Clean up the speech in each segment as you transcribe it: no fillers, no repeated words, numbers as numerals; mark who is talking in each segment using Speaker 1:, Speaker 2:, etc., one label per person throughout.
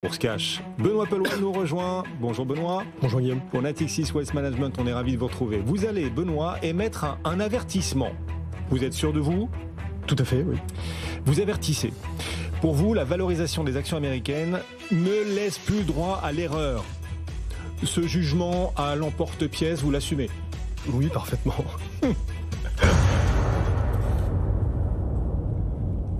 Speaker 1: Bourse Cash. Benoît Pelois nous rejoint. Bonjour Benoît.
Speaker 2: Bonjour Guillaume.
Speaker 1: Pour Natixis Wealth Management, on est ravis de vous retrouver. Vous allez, Benoît, émettre un avertissement. Vous êtes sûr de vous ?
Speaker 2: Tout à fait, oui.
Speaker 1: Vous avertissez. Pour vous, la valorisation des actions américaines ne laisse plus droit à l'erreur. Ce jugement à l'emporte-pièce, vous l'assumez ?
Speaker 2: Oui, parfaitement.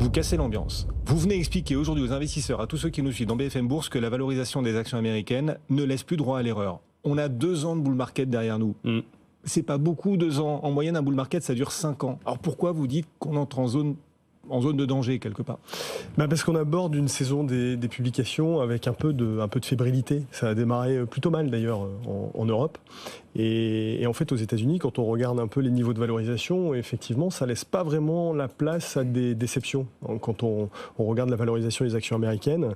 Speaker 1: Vous cassez l'ambiance. Vous venez expliquer aujourd'hui aux investisseurs, à tous ceux qui nous suivent dans BFM Bourse, que la valorisation des actions américaines ne laisse plus droit à l'erreur. On a 2 ans de bull market derrière nous. C'est pas beaucoup, 2 ans. En moyenne, un bull market, ça dure 5 ans. Alors pourquoi vous dites qu'on entre en zone de danger quelque part ?
Speaker 2: Parce qu'on aborde une saison des publications avec un peu de fébrilité. Ça a démarré plutôt mal d'ailleurs en Europe. Et en fait aux États-Unis, quand on regarde un peu les niveaux de valorisation, effectivement ça laisse pas vraiment la place à des déceptions. Quand on regarde la valorisation des actions américaines,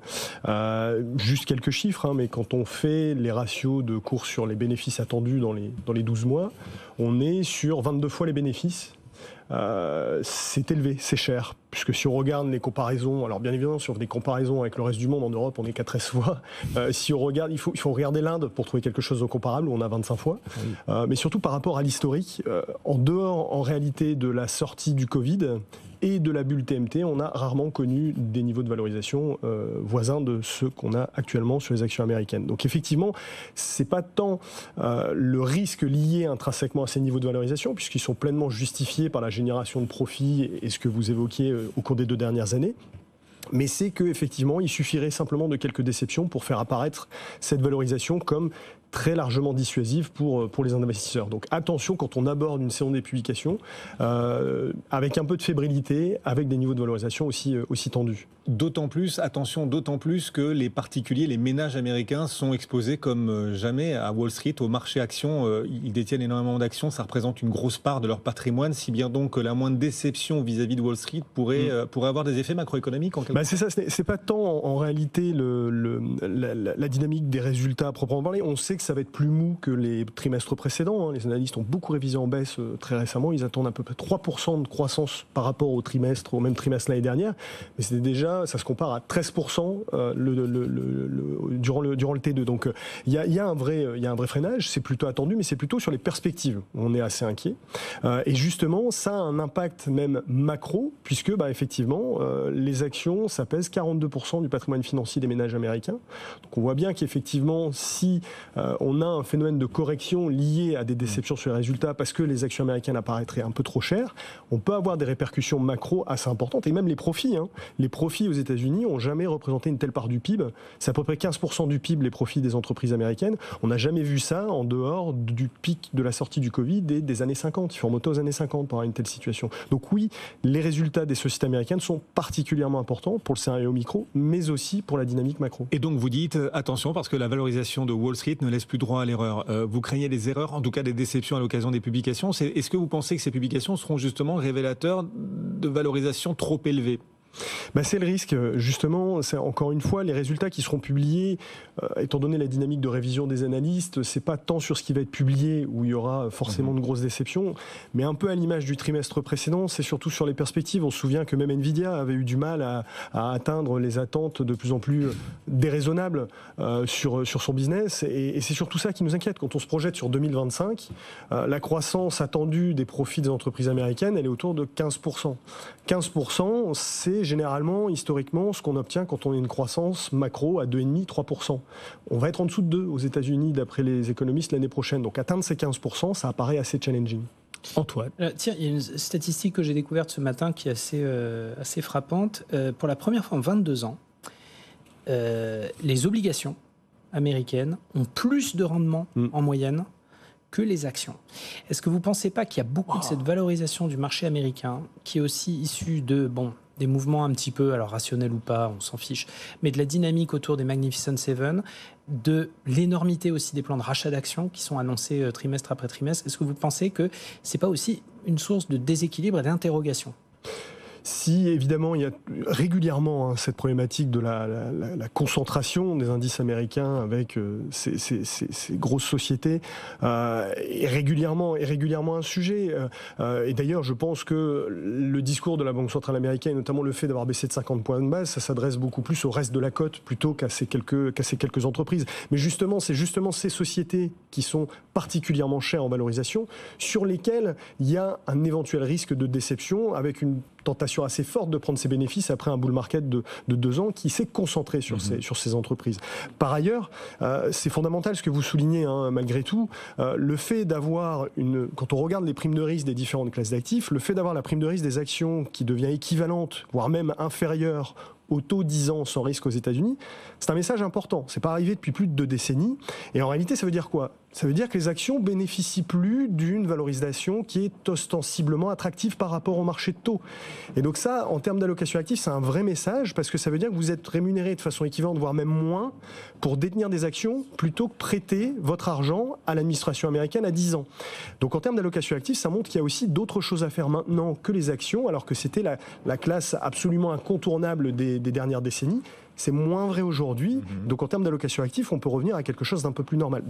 Speaker 2: juste quelques chiffres, mais quand on fait les ratios de cours sur les bénéfices attendus dans les 12 mois, on est sur 22 fois les bénéfices. C'est élevé, c'est cher, puisque si on regarde les comparaisons, alors bien évidemment sur des comparaisons avec le reste du monde, en Europe on est qu'à 13 fois, si on regarde, il faut regarder l'Inde pour trouver quelque chose de comparable, où on a 25 fois, mais surtout par rapport à l'historique, en dehors en réalité de la sortie du Covid et de la bulle TMT, on a rarement connu des niveaux de valorisation voisins de ceux qu'on a actuellement sur les actions américaines. Donc effectivement, c'est pas tant le risque lié intrinsèquement à ces niveaux de valorisation, puisqu'ils sont pleinement justifiés par la génération de profits et ce que vous évoquiez au cours des 2 dernières années. Mais c'est qu'effectivement, il suffirait simplement de quelques déceptions pour faire apparaître cette valorisation comme très largement dissuasive pour les investisseurs. Donc attention quand on aborde une saison des publications, avec un peu de fébrilité, avec des niveaux de valorisation aussi tendus.
Speaker 1: D'autant plus que les particuliers, les ménages américains sont exposés comme jamais à Wall Street, au marché actions. Ils détiennent énormément d'actions, ça représente une grosse part de leur patrimoine, si bien donc que la moindre déception vis-à-vis de Wall Street pourrait avoir des effets macroéconomiques en quelque sorte.
Speaker 2: C'est ça, c'est pas tant en réalité la dynamique des résultats à proprement parler. On sait que ça va être plus mou que les trimestres précédents. Les analystes ont beaucoup révisé en baisse très récemment. Ils attendent à peu près 3% de croissance par rapport au même trimestre l'année dernière. Mais c'était déjà, ça se compare à 13% durant le T2. Donc il y a un vrai freinage. C'est plutôt attendu, mais c'est plutôt sur les perspectives. On est assez inquiet. Et justement, ça a un impact même macro, puisque effectivement, les actions, ça pèse 42% du patrimoine financier des ménages américains. Donc on voit bien qu'effectivement, si on a un phénomène de correction lié à des déceptions sur les résultats parce que les actions américaines apparaîtraient un peu trop chères, on peut avoir des répercussions macro assez importantes. Et même les profits. Les profits aux États-Unis n'ont jamais représenté une telle part du PIB. C'est à peu près 15% du PIB, les profits des entreprises américaines. On n'a jamais vu ça en dehors du pic de la sortie du Covid et des années 50. Il faut remonter aux années 50 pour avoir une telle situation. Donc oui, les résultats des sociétés américaines sont particulièrement importants pour le scénario micro, mais aussi pour la dynamique macro.
Speaker 1: Et donc vous dites, attention, parce que la valorisation de Wall Street ne laisse plus droit à l'erreur. Vous craignez des erreurs, en tout cas des déceptions à l'occasion des publications. Est-ce que vous pensez que ces publications seront justement révélateurs de valorisation trop élevée ?
Speaker 2: C'est le risque, justement. C'est encore une fois les résultats qui seront publiés, étant donné la dynamique de révision des analystes, c'est pas tant sur ce qui va être publié où il y aura forcément de grosses déceptions, mais un peu à l'image du trimestre précédent, c'est surtout sur les perspectives. On se souvient que même Nvidia avait eu du mal à atteindre les attentes de plus en plus déraisonnables sur son business, et c'est surtout ça qui nous inquiète. Quand on se projette sur 2025, la croissance attendue des profits des entreprises américaines, elle est autour de 15%. 15%, c'est généralement, historiquement, ce qu'on obtient quand on a une croissance macro à 2,5-3%. On va être en dessous de 2 aux États-Unis, d'après les économistes, l'année prochaine. Donc atteindre ces 15%, ça apparaît assez challenging.
Speaker 1: Antoine.
Speaker 3: Tiens, il y a une statistique que j'ai découverte ce matin qui est assez frappante. Pour la première fois en 22 ans, les obligations américaines ont plus de rendement en moyenne que les actions. Est-ce que vous ne pensez pas qu'il y a beaucoup de cette valorisation du marché américain qui est aussi issue de des mouvements un petit peu, alors rationnels ou pas, on s'en fiche, mais de la dynamique autour des Magnificent Seven, de l'énormité aussi des plans de rachat d'actions qui sont annoncés trimestre après trimestre. Est-ce que vous pensez que ce n'est pas aussi une source de déséquilibre et d'interrogation ?
Speaker 2: Si évidemment il y a régulièrement cette problématique de la concentration des indices américains avec ces grosses sociétés est régulièrement un sujet. Et d'ailleurs, je pense que le discours de la Banque centrale américaine, notamment le fait d'avoir baissé de 50 points de base, ça s'adresse beaucoup plus au reste de la cote plutôt qu'à ces quelques entreprises. Mais justement, c'est justement ces sociétés qui sont particulièrement chères en valorisation, sur lesquelles il y a un éventuel risque de déception, avec une tentation assez forte de prendre ses bénéfices après un bull market de 2 ans qui s'est concentré sur ces entreprises. Par ailleurs, c'est fondamental ce que vous soulignez, malgré tout, le fait d'avoir quand on regarde les primes de risque des différentes classes d'actifs, le fait d'avoir la prime de risque des actions qui devient équivalente, voire même inférieure au taux 10 ans sans risque aux États-Unis, c'est un message important. C'est pas arrivé depuis plus de 2 décennies. Et en réalité, ça veut dire quoi ? Ça veut dire que les actions bénéficient plus d'une valorisation qui est ostensiblement attractive par rapport au marché de taux. Et donc ça, en termes d'allocation active, c'est un vrai message parce que ça veut dire que vous êtes rémunéré de façon équivalente, voire même moins, pour détenir des actions plutôt que prêter votre argent à l'administration américaine à 10 ans. Donc en termes d'allocation active, ça montre qu'il y a aussi d'autres choses à faire maintenant que les actions, alors que c'était la classe absolument incontournable des dernières décennies. C'est moins vrai aujourd'hui. Donc en termes d'allocation active, on peut revenir à quelque chose d'un peu plus normal.